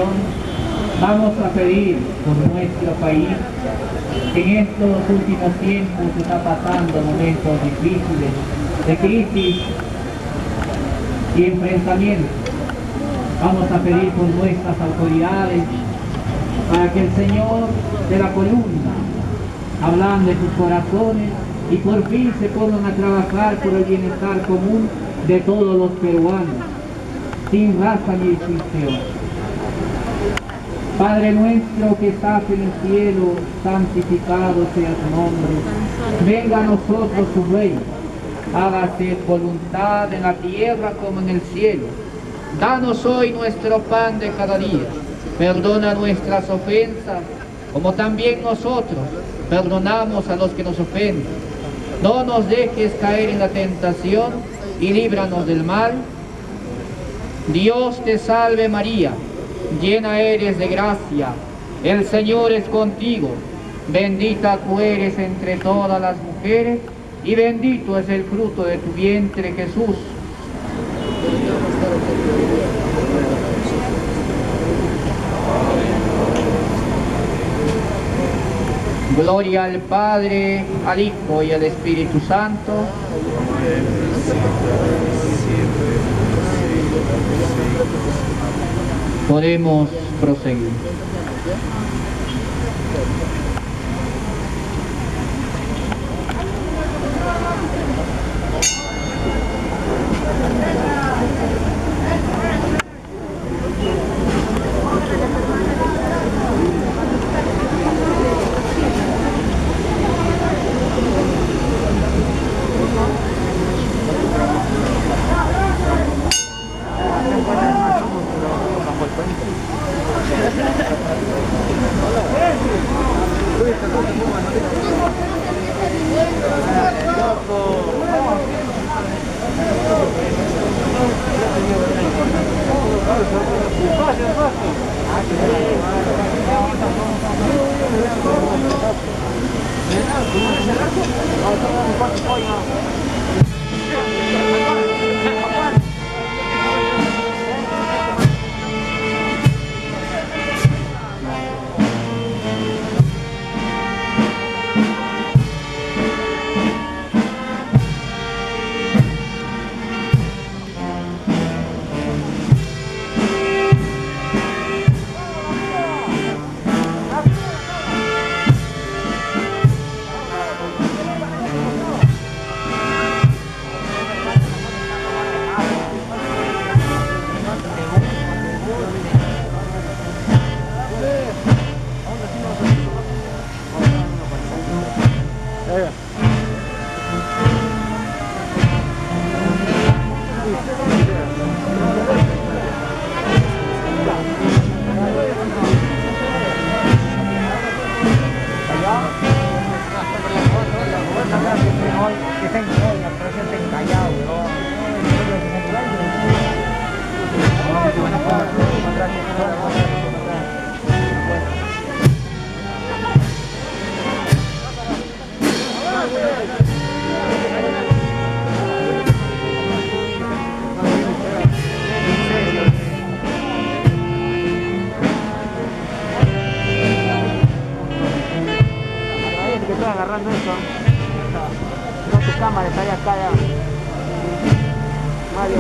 oración vamos a pedir por nuestro país, que en estos últimos tiempos está pasando momentos difíciles de crisis y enfrentamiento. Vamos a pedir por nuestras autoridades para que el Señor de la columna ablande sus corazones y por fin se pongan a trabajar por el bienestar común de todos los peruanos, sin raza ni distinción. Padre nuestro que estás en el cielo, santificado sea tu nombre. Venga a nosotros tu reino. Hágase voluntad en la tierra como en el cielo. Danos hoy nuestro pan de cada día. Perdona nuestras ofensas, como también nosotros perdonamos a los que nos ofenden. No nos dejes caer en la tentación y líbranos del mal. Dios te salve María, llena eres de gracia, el Señor es contigo, bendita tú eres entre todas las mujeres, y bendito es el fruto de tu vientre, Jesús. Gloria al Padre, al Hijo y al Espíritu Santo. Podemos proseguir. Agarrando eso, no, tu cámara está allá acá ya. Mario.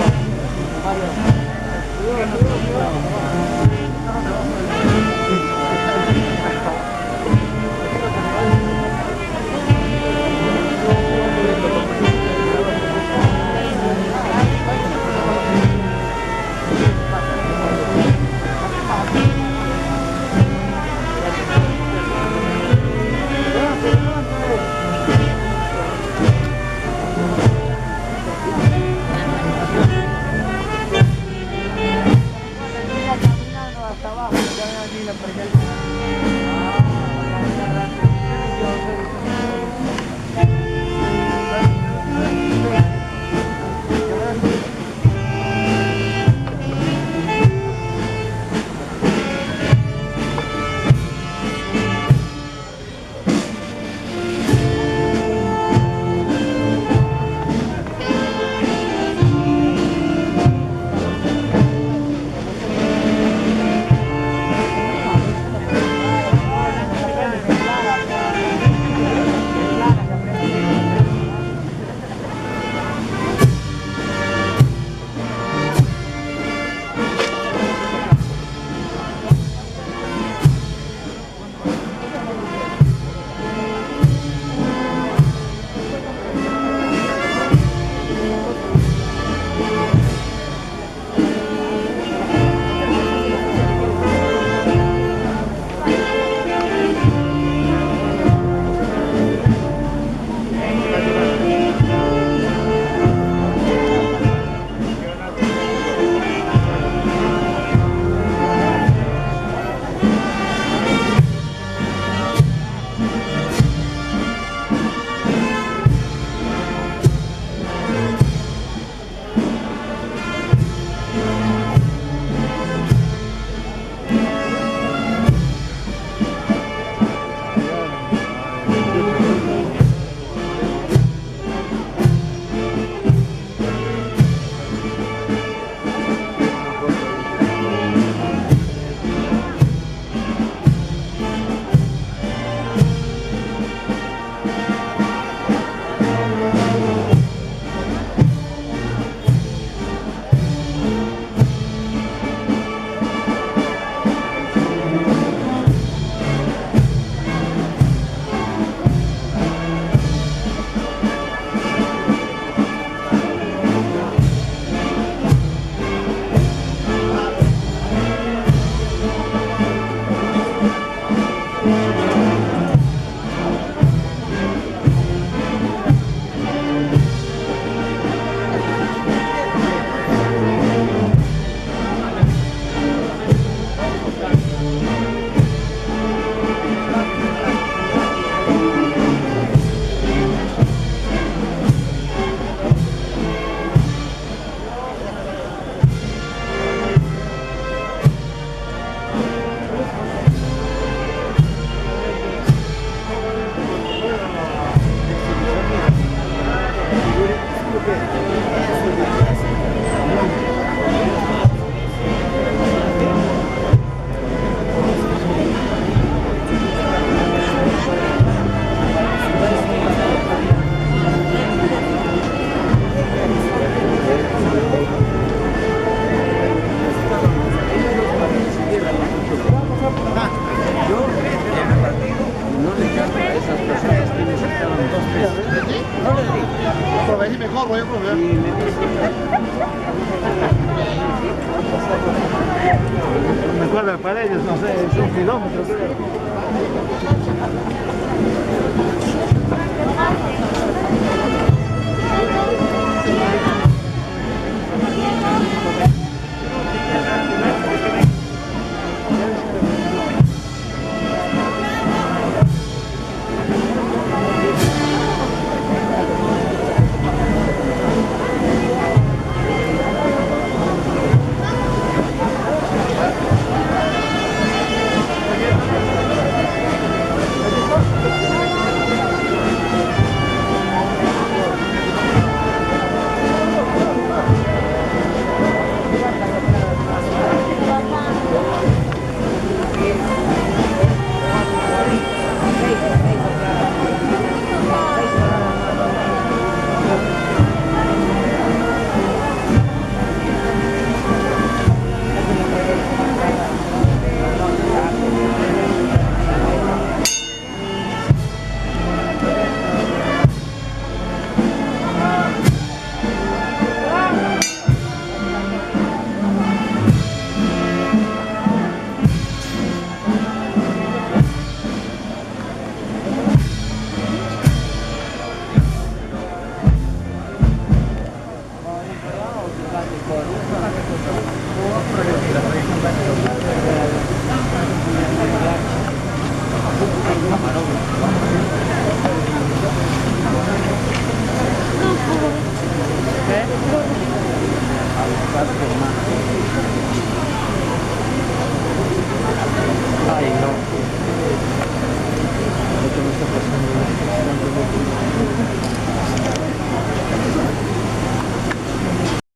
de un kilómetro, creo.